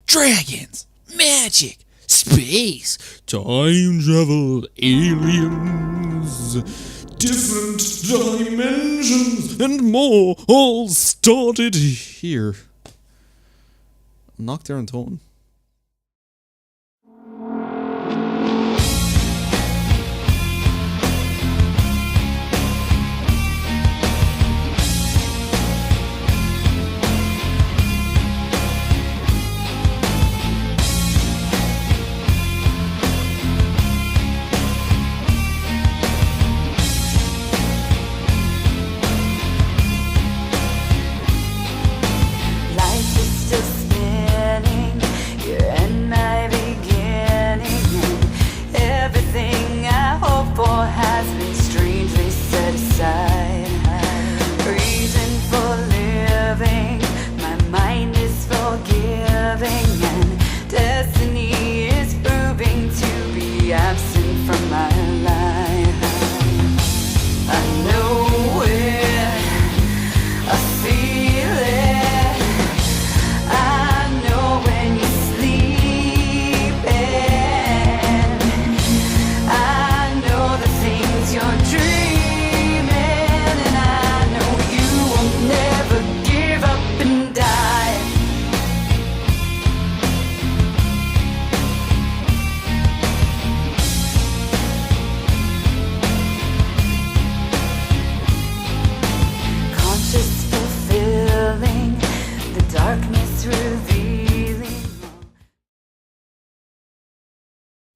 dragons, magic, space, time travel, aliens, different dimensions, and more all started here. Nacht Der Untoten.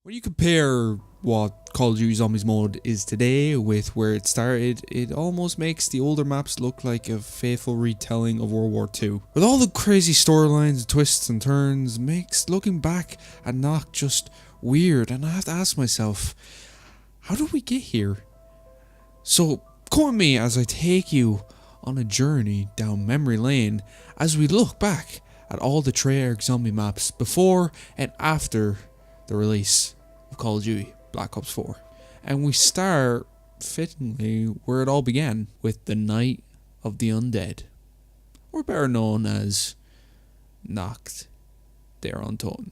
When you compare what Call of Duty Zombies mode is today with where it started, it almost makes the older maps look like a faithful retelling of World War II. With all the crazy storylines, twists and turns, makes looking back at Nacht just weird, and I have to ask myself, how did we get here? So come with me as I take you on a journey down memory lane as we look back at all the Treyarch zombie maps before and after the release of Call of Duty Black Ops 4. And we start, fittingly, where it all began, with the Night of the Undead, or better known as Nacht Der Untoten.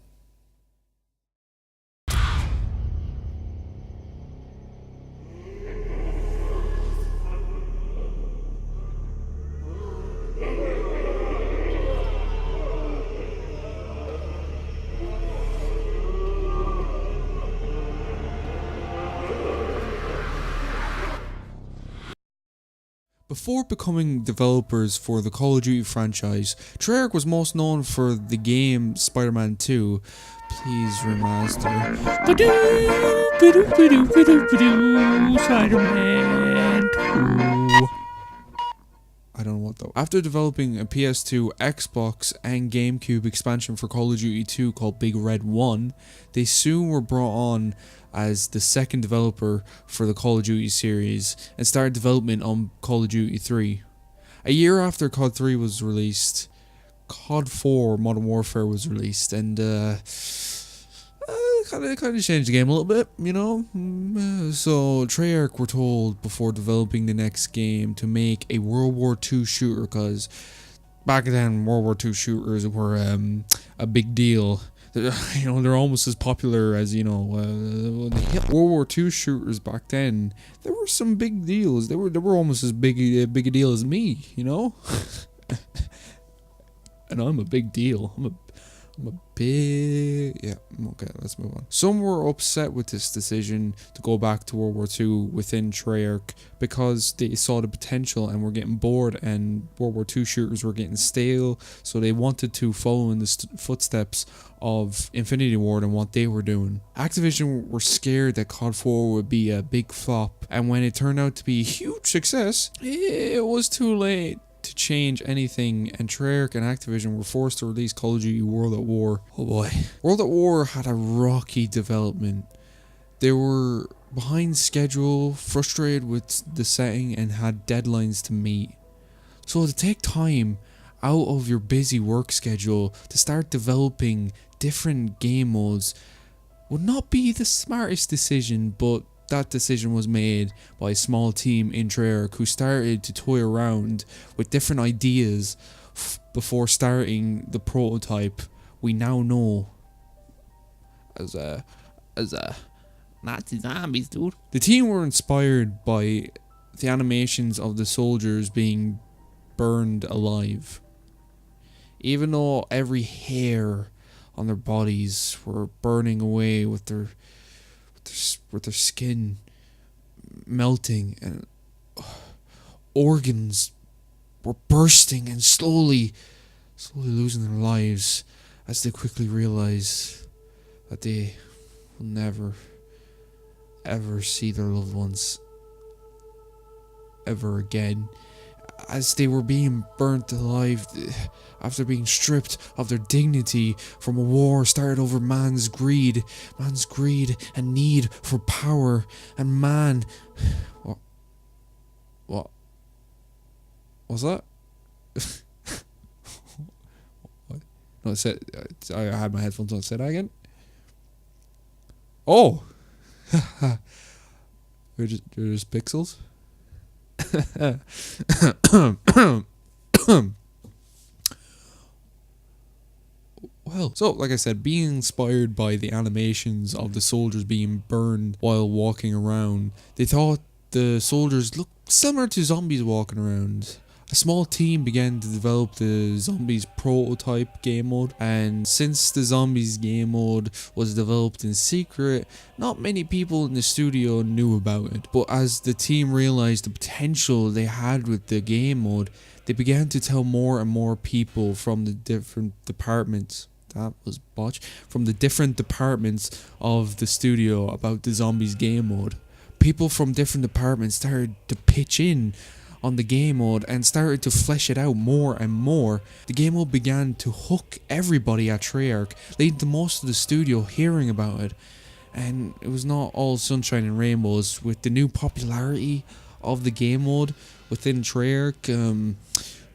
Before becoming developers for the Call of Duty franchise, Treyarch was most known for the game Spider-Man 2. Please remaster. Spider-Man 2. I don't know what though. After developing a PS2, Xbox, and GameCube expansion for Call of Duty 2 called Big Red 1, they soon were brought on as the second developer for the Call of Duty series and started development on Call of Duty 3. A year after COD 3 was released, COD 4 Modern Warfare was released, and kind of changed the game a little bit, you know. So Treyarch were told before developing the next game to make a World War II shooter, because back then World War II shooters were a big deal. You know, they're almost as popular as, you know, when they hit World War II shooters back then. There were some big deals. They were almost as big a deal as me, you know. And I'm a big deal. I'm a big... Yeah, okay, let's move on. Some were upset with this decision to go back to World War II within Treyarch because they saw the potential and were getting bored, and World War II shooters were getting stale, so they wanted to follow in the footsteps of Infinity Ward and what they were doing. Activision were scared that COD 4 would be a big flop, and when it turned out to be a huge success, it was too late to change anything, and Treyarch and Activision were forced to release Call of Duty World at War. Oh boy. World at War had a rocky development. They were behind schedule, frustrated with the setting, and had deadlines to meet. So to take time out of your busy work schedule to start developing different game modes would not be the smartest decision, but that decision was made by a small team in Treyarch who started to toy around with different ideas before starting the prototype we now know as Nazi zombies, dude. The team were inspired by the animations of the soldiers being burned alive. Even though every hair on their bodies were burning away with their skin melting, and organs were bursting and slowly losing their lives as they quickly realized that they will never ever see their loved ones ever again. As they were being burnt alive after being stripped of their dignity from a war started over man's greed and need for power, and man, what was that? What? No, it said I had my headphones on. Say that again. Oh, they're just pixels. Well, so like I said, being inspired by the animations of the soldiers being burned while walking around, they thought the soldiers looked similar to zombies walking around. A small team began to develop the Zombies prototype game mode, and since the Zombies game mode was developed in secret, not many people in the studio knew about it. But as the team realized the potential they had with the game mode, they began to tell more and more people from the different departments. That was botched. From the different departments of the studio about the Zombies game mode. People from different departments started to pitch in on the game mode and started to flesh it out more and more. The game mode began to hook everybody at Treyarch, leading to most of the studio hearing about it. And it was not all sunshine and rainbows. With the new popularity of the game mode within Treyarch,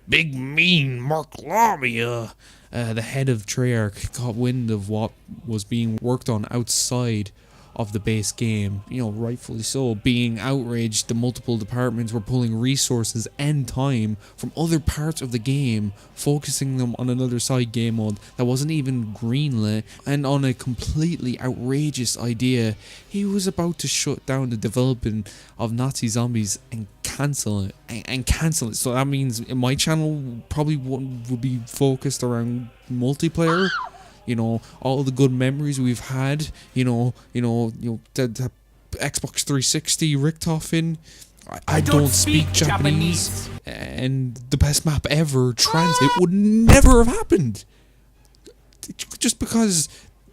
Big Mean Mark Lamia, the head of Treyarch, got wind of what was being worked on outside of the base game, rightfully so. Being outraged, the multiple departments were pulling resources and time from other parts of the game, focusing them on another side game mode that wasn't even greenlit, and on a completely outrageous idea. He was about to shut down the development of Nazi Zombies and cancel it, and cancel it. So that means my channel probably would be focused around multiplayer. All the good memories we've had, the Xbox 360 Richtofen. I don't speak Japanese. And the best map ever, Transit, would never have happened. Just because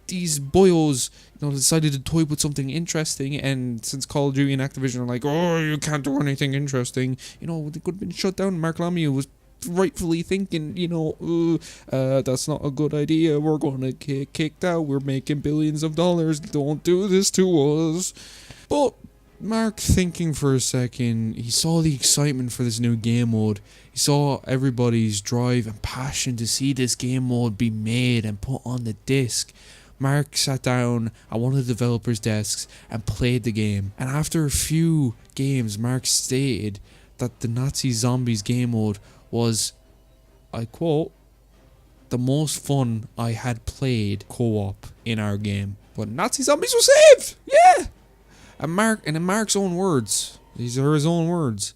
these boyos, decided to toy with something interesting, and since Call of Duty and Activision are like, oh, you can't do anything interesting, they could have been shut down. Mark Lamia was rightfully thinking, that's not a good idea, we're gonna get kicked out, we're making billions of dollars, don't do this to us. But Mark, thinking for a second, he saw the excitement for this new game mode. He saw everybody's drive and passion to see this game mode be made and put on the disc. Mark sat down at one of the developers' desks and played the game. And after a few games, Mark stated that the Nazi Zombies game mode was, I quote, the most fun I had played co-op in our game. But Nazi Zombies were saved! Yeah! And in Mark's own words, these are his own words,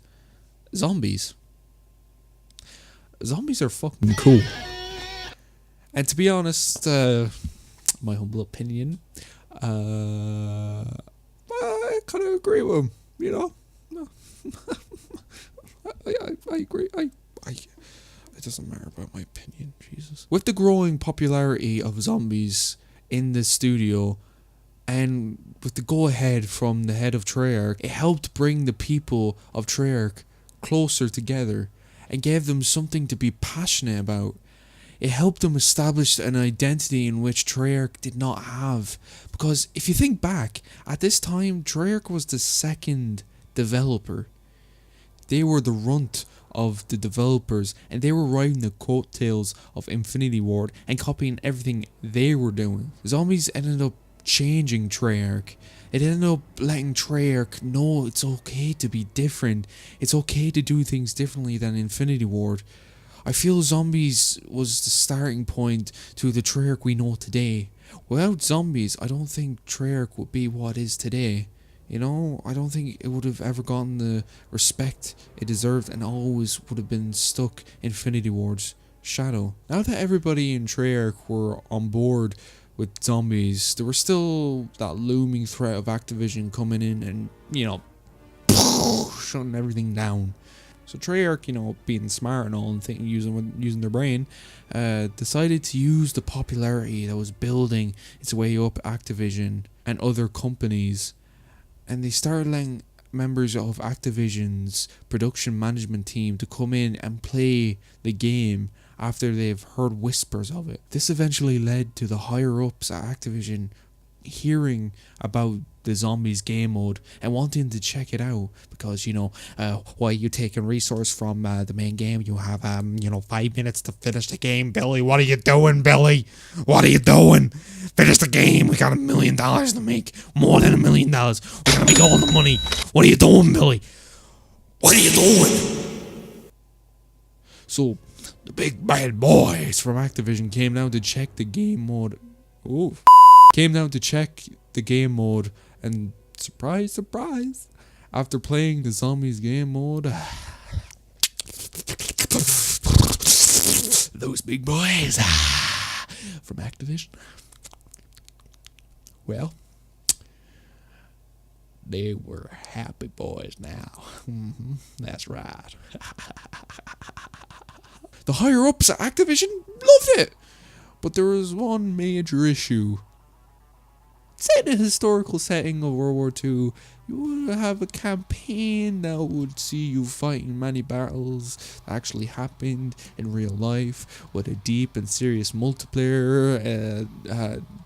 zombies are fucking cool. And to be honest, my humble opinion, I kind of agree with him, No. I agree. It doesn't matter about my opinion, Jesus. With the growing popularity of zombies in the studio, and with the go-ahead from the head of Treyarch, it helped bring the people of Treyarch closer together and gave them something to be passionate about. It helped them establish an identity in which Treyarch did not have. Because if you think back, at this time, Treyarch was the second developer. They were the runt of the developers, and they were riding the coattails of Infinity Ward and copying everything they were doing. Zombies ended up changing Treyarch. It ended up letting Treyarch know it's okay to be different. It's okay to do things differently than Infinity Ward. I feel zombies was the starting point to the Treyarch we know today. Without zombies, I don't think Treyarch would be what it is today. You know, I don't think it would have ever gotten the respect it deserved and always would have been stuck in Infinity Ward's shadow. Now that everybody in Treyarch were on board with zombies, there was still that looming threat of Activision coming in and, you know, shutting everything down. So Treyarch, you know, being smart and all and thinking, using their brain, decided to use the popularity that was building its way up Activision and other companies, and they started letting members of Activision's production management team to come in and play the game after they've heard whispers of it. This eventually led to the higher ups at Activision hearing about the zombies game mode and wanting to check it out because, you know, why you taking resource from the main game? You have 5 minutes to finish the game, Billy. What are you doing, Billy? What are you doing? Finish the game. We got $1 million to make. More than $1 million. We're gonna make all the money. What are you doing, Billy? What are you doing? So the big bad boys from Activision came down to check the game mode. Came down to check the game mode, and surprise, surprise, after playing the zombies game mode, those big boys from Activision, well, they were happy boys now. That's right. The higher ups at Activision loved it, but there was one major issue. Set in a historical setting of World War II, you would have a campaign that would see you fighting many battles that actually happened in real life, with a deep and serious multiplayer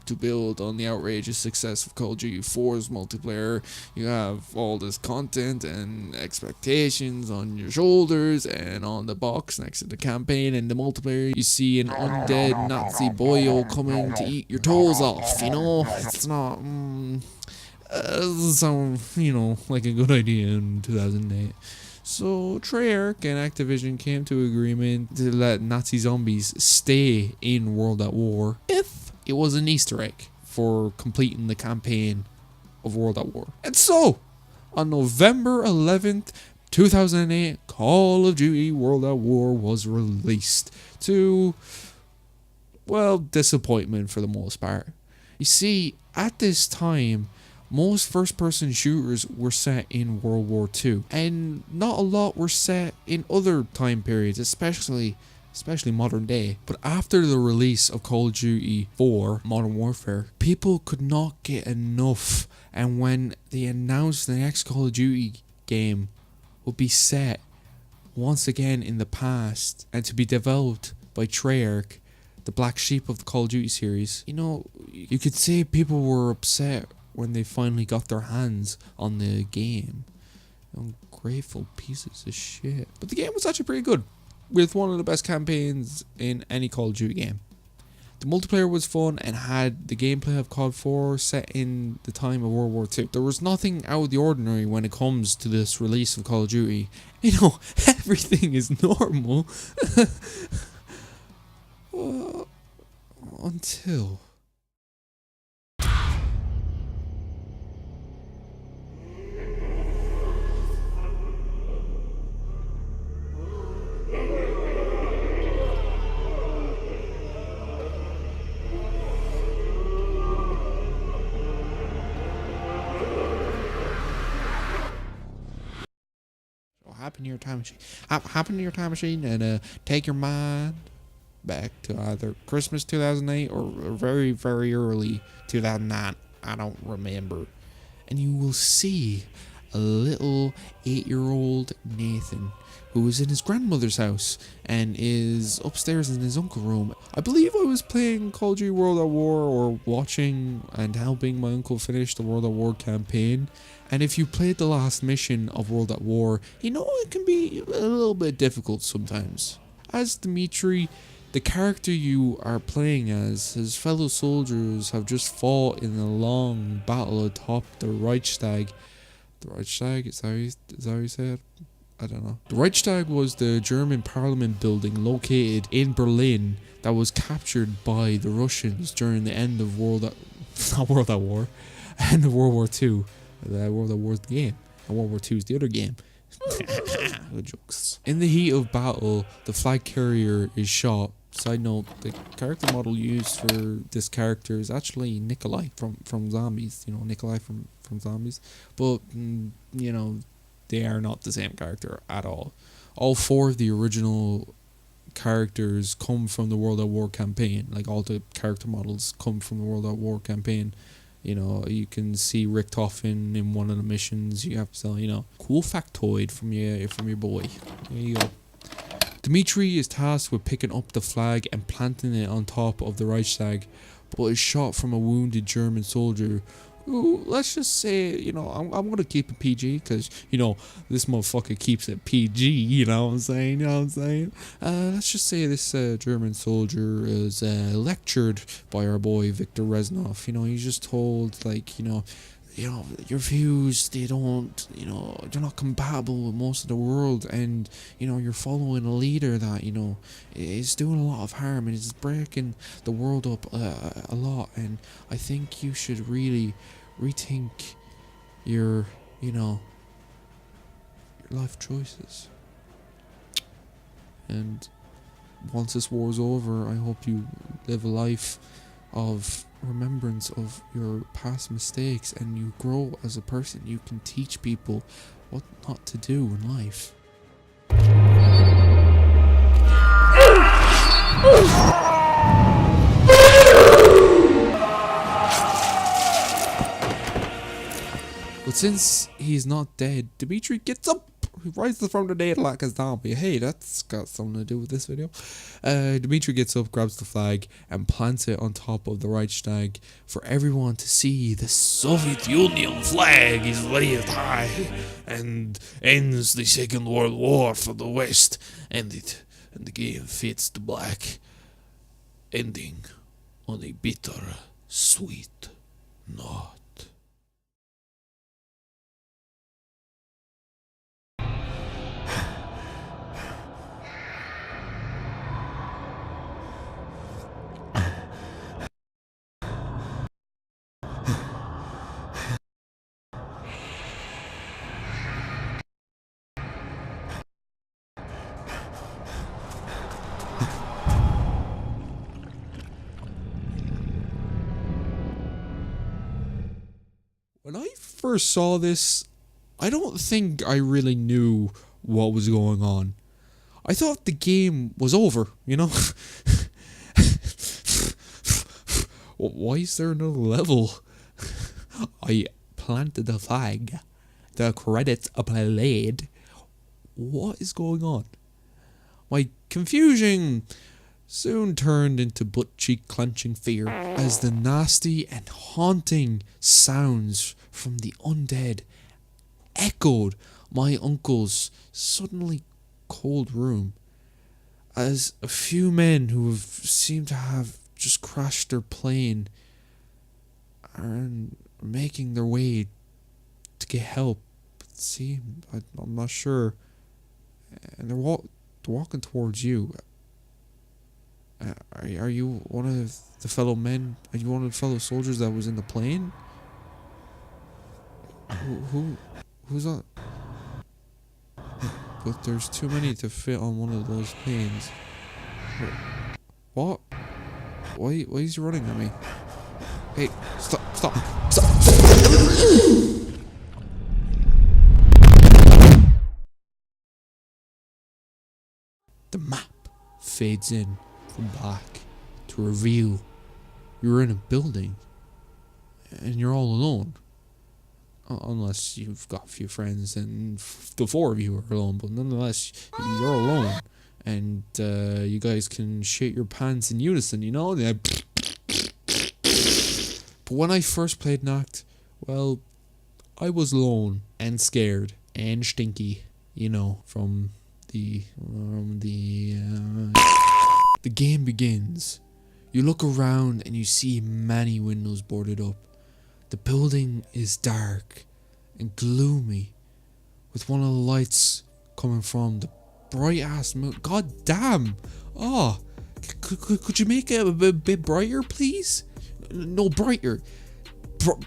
to build on the outrageous success of Call of Duty 4's multiplayer. You have all this content and expectations on your shoulders, and on the box next to the campaign and the multiplayer, you see an undead Nazi boyo coming to eat your toes off. You know, it's not doesn't sound, you know, like a good idea in 2008. So Treyarch and Activision came to agreement to let Nazi zombies stay in World at War if it was an Easter egg for completing the campaign of World at War. And so, on November 11th, 2008, Call of Duty World at War was released to, well, disappointment for the most part. You see, at this time, most first-person shooters were set in World War II, and not a lot were set in other time periods, especially modern day. But after the release of Call of Duty 4 Modern Warfare, people could not get enough, and when they announced the next Call of Duty game would be set once again in the past and to be developed by Treyarch, the black sheep of the Call of Duty series, you know, you could say people were upset when they finally got their hands on the game. Ungrateful pieces of shit. But the game was actually pretty good, with one of the best campaigns in any Call of Duty game. The multiplayer was fun and had the gameplay of COD 4 set in the time of World War II. There was nothing out of the ordinary when it comes to this release of Call of Duty. You know, everything is normal. Until... hop into your time machine. Hop into your time machine and take your mind back to either Christmas 2008 or very, very early 2009. I don't remember. And you will see a little 8-year-old Nathan who is in his grandmother's house and is upstairs in his uncle's room. I believe I was playing Call of Duty World at War or watching and helping my uncle finish the World at War campaign. And if you played the last mission of World at War, you know it can be a little bit difficult sometimes. As Dimitri, the character you are playing as, his fellow soldiers have just fought in a long battle atop the Reichstag. The Reichstag, is that how you say it? I don't know. The Reichstag was the German parliament building located in Berlin that was captured by the Russians during the end of not World at War, end of World War Two. World at War is the game, and World War Two is the other game. Good jokes. In the heat of battle, the flag carrier is shot. Side note, the character model used for this character is actually Nikolai from Zombies. You know, Nikolai from Zombies. But, you know, they are not the same character at all. All four of the original characters come from the World at War campaign. Like, all the character models come from the World at War campaign. You know, you can see Rick Toffin in one of the missions. You have to, you know, cool factoid from your boy. There you go. Dmitri is tasked with picking up the flag and planting it on top of the Reichstag, but is shot from a wounded German soldier. Ooh, let's just say, you know, I'm gonna keep it PG because, you know, this motherfucker keeps it PG, you know what I'm saying? Let's just say this German soldier is lectured by our boy Viktor Reznov. You know, he's just told, like, you know, your views, they're not compatible with most of the world, and, you know, you're following a leader that, you know, is doing a lot of harm and is breaking the world up a lot, and I think you should really rethink your life choices. And once this war's over, I hope you live a life of remembrance of your past mistakes, and you grow as a person. You can teach people what not to do in life. But since he's not dead, Dmitri gets up. He rises from the dead like a zombie. Hey, that's got something to do with this video. Dmitri gets up, grabs the flag, and plants it on top of the Reichstag for everyone to see. The Soviet Union flag is raised high and ends the Second World War for the West. And the game fits the black ending on a bitter, sweet note. When I first saw this, I don't think I really knew what was going on. I thought the game was over, you know? Why is there another level? I planted the flag. The credits are played. What is going on? My confusion soon turned into butt-cheek clenching fear as the nasty and haunting sounds from the undead echoed my uncle's suddenly cold room, as a few men who seemed to have just crashed their plane are making their way to get help. It seemed, I'm not sure, and they're walking towards you. Are you one of the fellow men? Are you one of the fellow soldiers that was in the plane? Who's on? But there's too many to fit on one of those planes. What? Why is he running at me? Hey, stop. The map fades in from black to reveal you're in a building and you're all alone. Unless you've got a few friends and the four of you are alone, but nonetheless, you're alone. And you guys can shit your pants in unison, you know? But when I first played Nacht, well, I was alone and scared and stinky, you know, from the game begins. You look around and you see many windows boarded up. The building is dark and gloomy, with one of the lights coming from the bright ass moon. God damn! Oh, could you make it a bit brighter, please? No, brighter. Go,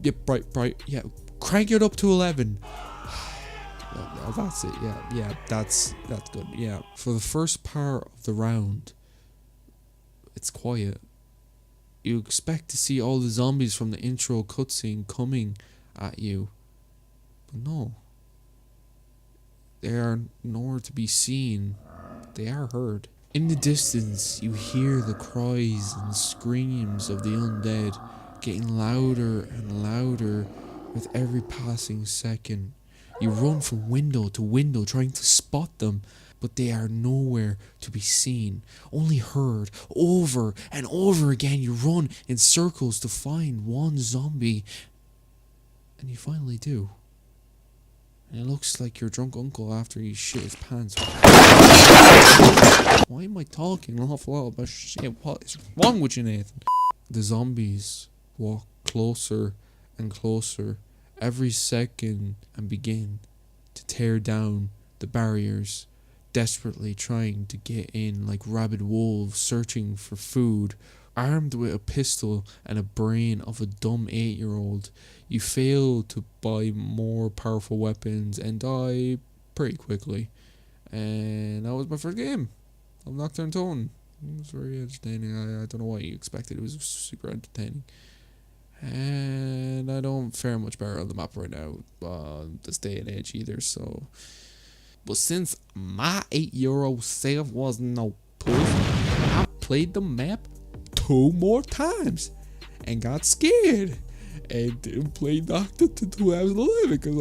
yeah, bright. Yeah, crank it up to 11. That's it. Yeah, that's good. Yeah, for the first part of the round, it's quiet. You expect to see all the zombies from the intro cutscene coming at you, but no. They are nowhere to be seen. They are heard. In the distance, you hear the cries and screams of the undead getting louder and louder with every passing second. You run from window to window trying to spot them, but they are nowhere to be seen, only heard. Over and over again you run in circles to find one zombie, and you finally do. And it looks like your drunk uncle after he shit his pants. Why am I talking an awful lot about shit? What is wrong with you, Nathan? The zombies walk closer and closer every second and begin to tear down the barriers, desperately trying to get in like rabid wolves searching for food. Armed with a pistol and a brain of a dumb 8-year-old, you fail to buy more powerful weapons and die pretty quickly. And that was my first game of Nacht Der Untoten. It was very entertaining. I don't know what you expected. It was super entertaining. And I don't fare much better on the map right now, this day and age either, so... But since my 8-year-old self was no pussy, I played the map 2 more times and got scared and didn't play Nacht until I was 11 because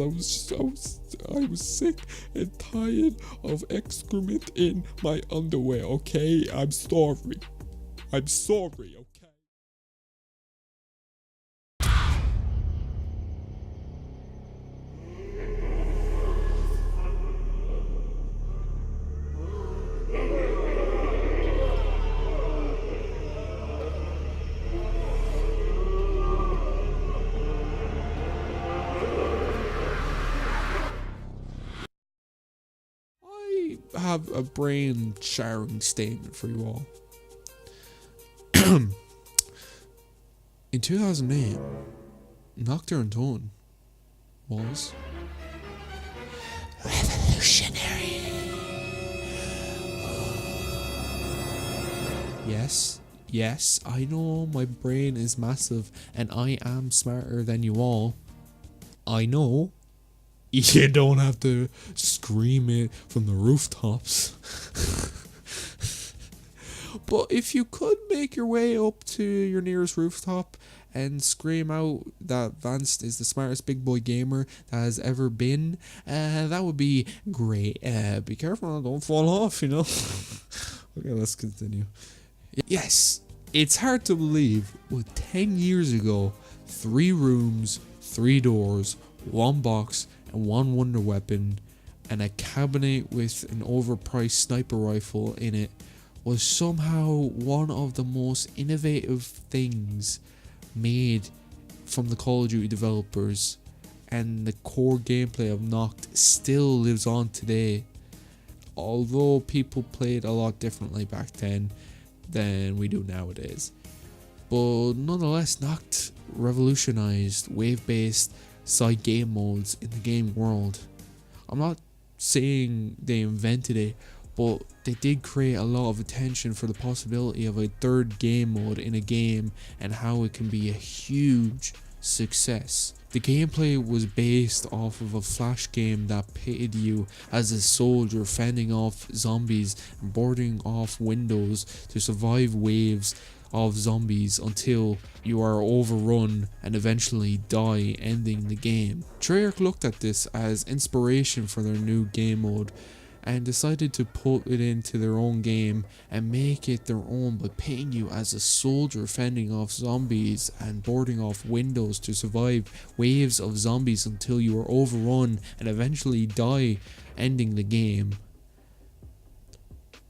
I was sick and tired of excrement in my underwear. Okay, I'm sorry, okay. I have a brain sharing statement for you all. In 2008, Nacht Der Untoten was revolutionary. Yes, I know my brain is massive and I am smarter than you all. I know. You don't have to scream it from the rooftops. But if you could make your way up to your nearest rooftop and scream out that Vance is the smartest big boy gamer that has ever been, that would be great. Be careful, don't fall off, you know. Okay, let's continue. Yes, it's hard to believe, but 10 years ago, 3 rooms, 3 doors, 1 box, and 1 wonder weapon, and a cabinet with an overpriced sniper rifle in it was somehow one of the most innovative things made from the Call of Duty developers, and the core gameplay of Nacht still lives on today. Although people played a lot differently back then than we do nowadays. But nonetheless, Nacht revolutionized wave-based side game modes in the game world. I'm not saying they invented it, but they did create a lot of attention for the possibility of a 3rd game mode in a game and how it can be a huge success. The gameplay was based off of a flash game that pitted you as a soldier fending off zombies and boarding off windows to survive waves of zombies until you are overrun and eventually die, ending the game. Treyarch looked at this as inspiration for their new game mode and decided to put it into their own game and make it their own by pitting you as a soldier fending off zombies and boarding off windows to survive waves of zombies until you are overrun and eventually die, ending the game.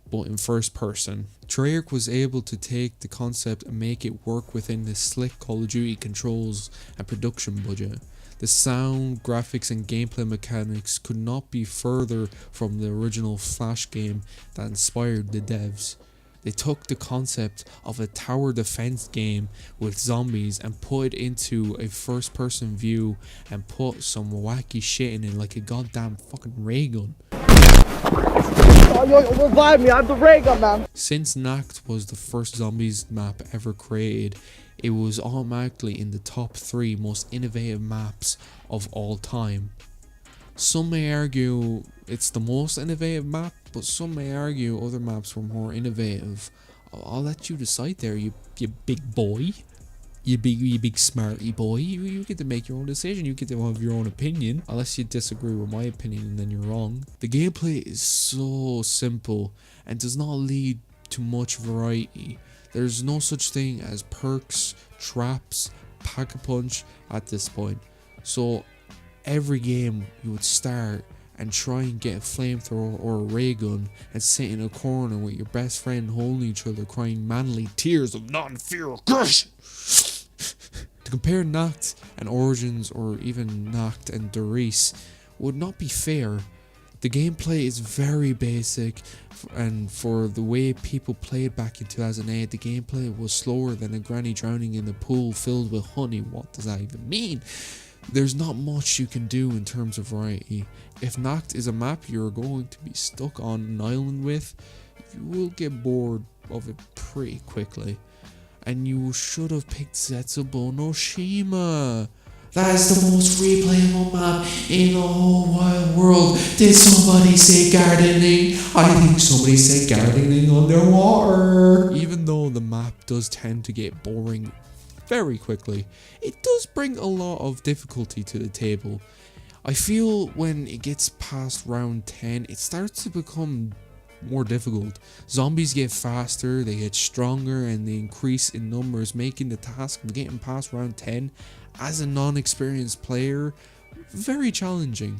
but in first person. Treyarch was able to take the concept and make it work within the slick Call of Duty controls and production budget. The sound, graphics and gameplay mechanics could not be further from the original Flash game that inspired the devs. They took the concept of a tower defense game with zombies and put it into a first person view and put some wacky shit in it like a goddamn fucking ray gun. Oh, yo, revive me, I have the ray gun, man. Since Nacht was the first zombies map ever created, it was automatically in the top 3 most innovative maps of all time. Some may argue it's the most innovative map, but some may argue other maps were more innovative. I'll let you decide there, you big boy. You big smarty boy. You get to make your own decision. You get to have your own opinion. Unless you disagree with my opinion, and then you're wrong. The gameplay is so simple and does not lead to much variety. There's no such thing as perks, traps, pack-a-punch at this point. So every game you would start and try and get a flamethrower or a ray gun and sit in a corner with your best friend holding each other crying manly tears of non-fear aggression. To compare Nacht and Origins or even Nacht and Doris would not be fair. The gameplay is very basic, and for the way people played back in 2008, the gameplay was slower than a granny drowning in a pool filled with honey. What does that even mean? There's not much you can do in terms of variety. If Nacht is a map you're going to be stuck on an island with, you will get bored of it pretty quickly. And you should have picked Zetsubo no Shima. That is the most replayable map in the whole wide world. Did somebody say gardening? I think somebody said gardening underwater. Even though the map does tend to get boring very quickly, it does bring a lot of difficulty to the table. I feel when it gets past round 10, it starts to become more difficult. Zombies get faster, they get stronger, and they increase in numbers, making the task of getting past round 10 as a non-experienced player very challenging.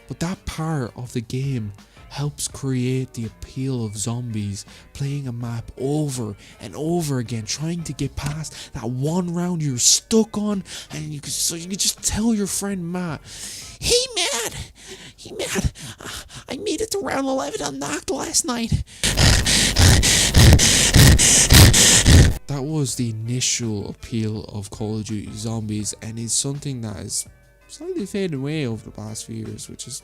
But that part of the game helps create the appeal of zombies, playing a map over and over again, trying to get past that one round you're stuck on, and you can just tell your friend Matt, hey Matt, I made it to round 11 on Nacht last night. That was the initial appeal of Call of Duty Zombies, and it's something that is slightly faded away over the past few years, which is,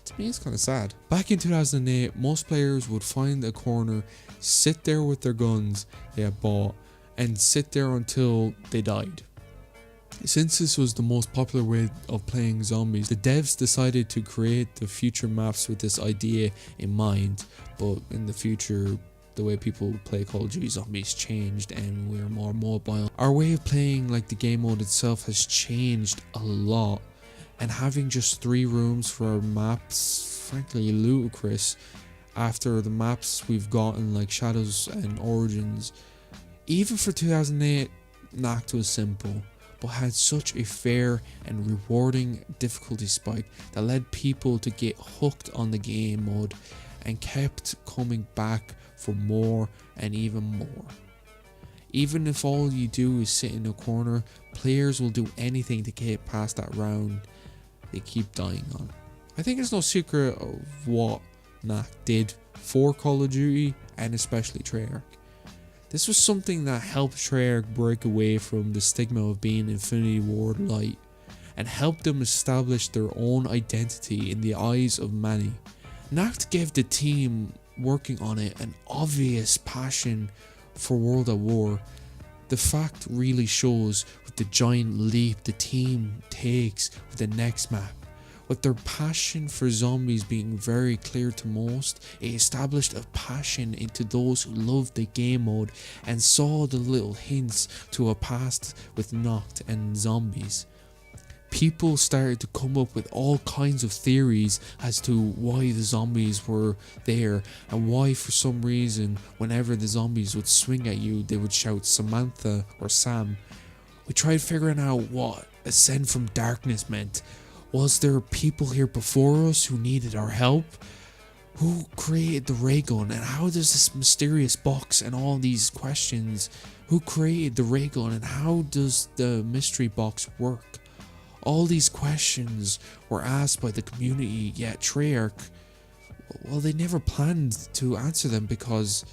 to me, it's kind of sad. Back in 2008, most players would find a corner, sit there with their guns they had bought, and sit there until they died. Since this was the most popular way of playing zombies, the devs decided to create the future maps with this idea in mind, but in the future, the way people play Call of Duty Zombies changed and we're more mobile. Our way of playing, like the game mode itself, has changed a lot, and having just 3 rooms for our maps, frankly ludicrous after the maps we've gotten like Shadows and Origins. Even for 2008, Nacht was simple, but had such a fair and rewarding difficulty spike that led people to get hooked on the game mode and kept coming back for more and even more. Even if all you do is sit in a corner, players will do anything to get past that round they keep dying on. I think it's no secret of what Nacht did for Call of Duty and especially Treyarch. This was something that helped Treyarch break away from the stigma of being Infinity Ward light and helped them establish their own identity in the eyes of many. Nacht gave the team working on it an obvious passion for World at War. The fact really shows with the giant leap the team takes with the next map. With their passion for zombies being very clear to most, it established a passion into those who loved the game mode and saw the little hints to a past with Nacht and zombies. People started to come up with all kinds of theories as to why the zombies were there and why, for some reason, whenever the zombies would swing at you, they would shout Samantha or Sam. We tried figuring out what Ascend from Darkness meant. Was there people here before us who needed our help? Who created the ray gun, and how does this mysterious box and all these questions? Who created the ray gun, and how does the mystery box work? All these questions were asked by the community, yet Treyarch, well, they never planned to answer them because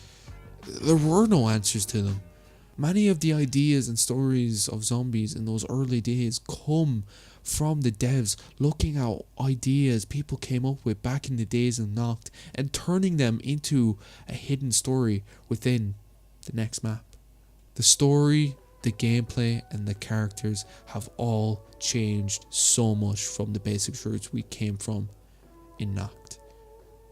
there were no answers to them. Many of the ideas and stories of zombies in those early days come from the devs looking at ideas people came up with back in the days of Nacht and turning them into a hidden story within the next map. The story, the gameplay, and the characters have all changed so much from the basic truths we came from in Nacht.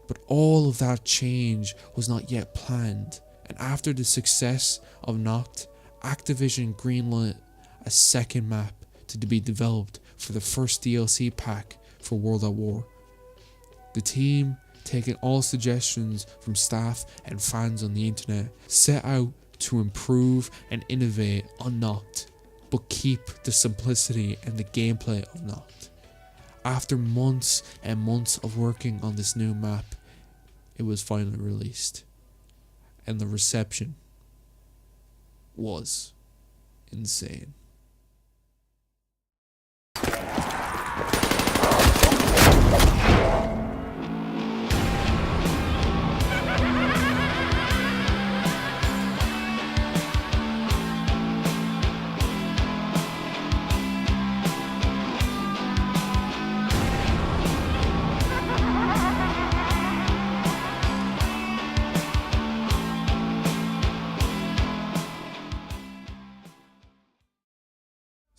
But all of that change was not yet planned, and after the success of Nacht, Activision greenlit a second map to be developed for the first DLC pack for World at War. The team, taking all suggestions from staff and fans on the internet, set out to improve and innovate on Nacht, but keep the simplicity and the gameplay of Nacht. After months and months of working on this new map, it was finally released, and the reception was insane.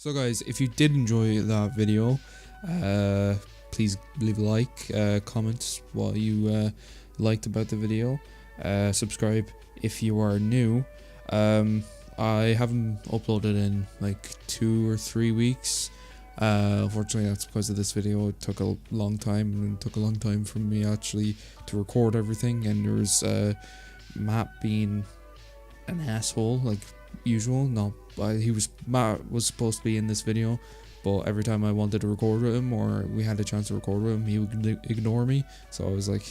So guys, if you did enjoy that video, please leave a like, comment what you liked about the video, subscribe if you are new. I haven't uploaded in like 2 or 3 weeks. Unfortunately, that's because of this video. It took a long time, and it took a long time for me actually to record everything, and there was Matt being an asshole like usual. No, Matt was supposed to be in this video, but every time I wanted to record with him or we had a chance to record with him, he would ignore me. So I was like,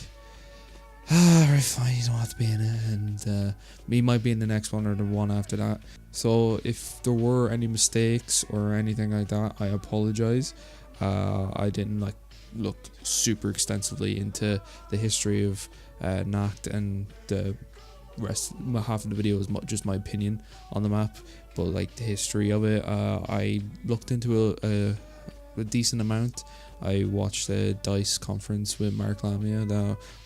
alright, fine, you don't have to be in it, and he might be in the next one or the one after that. So if there were any mistakes or anything like that, I apologize. I didn't like look super extensively into the history of Nacht, and the rest, half of the video is just my opinion on the map, but like the history of it, I looked into a decent amount. I watched the DICE conference with Mark Lamia.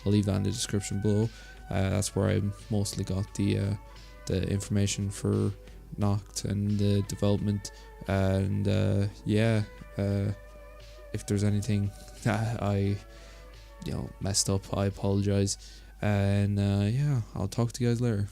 I'll leave that in the description below. That's where I mostly got the information for Nacht and the development. And yeah, if there's anything that I messed up, I apologize. And yeah, I'll talk to you guys later.